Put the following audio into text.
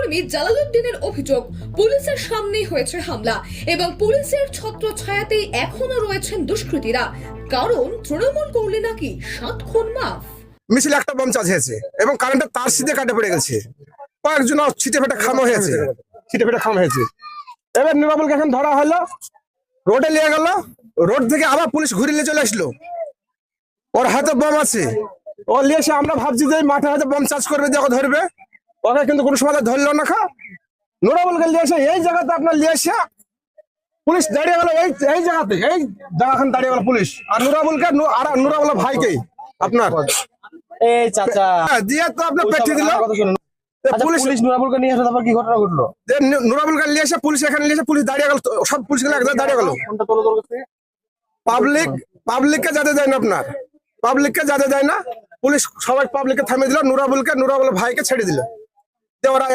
কর্মী জালালউদ্দিনের অভিযোগ পুলিশের সামনেই হয়েছে হামলা এবং পুলিশের ছত্রছায়াতেই এখনো রয়েছেন দুষ্কৃতীরা। কারণ তৃণমূল করলে নাকি 7 খুন মাফ। মিছিল একটা বম চার্জ হয়েছে এবং কারেন্টের তার সিধে কাটে পড়ে গেছে, কয়েকজন ছিটে ফেটে খামো হয়েছে, এবার নুরাবুলকে এখন ধরা হলো, রোডে নিয়ে গেল, রোড থেকে আবার পুলিশ ঘুরে নিয়ে চলে আসলো। ওর হাতে বম আছে, ও নিয়ে এসে আমরা ভাবছি যে মাঠে হাতে বম চার্জ করবে, দেখো ধরবে ওকে, কিন্তু কোনো সময় ধরলো না। নুরাবুলকে নিয়ে এসে এই জায়গাতে আপনার নিয়ে এসে পুলিশ দাঁড়িয়ে গেল, এই জায়গাতে, এই জায়গাখান দাঁড়িয়ে গেল পুলিশ, আর নুরাবুলকে আর নুরাবুলের ভাইকে আপনার এই চাচা দিয়ে তো আপনার পেটি দিল। পুলিশ নুরাবুলকে নিয়ে এসে তারপর কি ঘটনা ঘটলো? নুরাবুলকে নিয়ে এসে পুলিশ এখানে নিয়ে এসে পুলিশ দাঁড়িয়ে গেল, সব পুলিশ গুলো একদম দাঁড়িয়ে গেল। পাবলিককে যেতে দেয় না, আপনার পাবলিককে যেতে দেয় না পুলিশ, সবাই পাবলিককে থামিয়ে দিল, নুরাবুলের ভাইকে ছেড়ে দিল। ওরা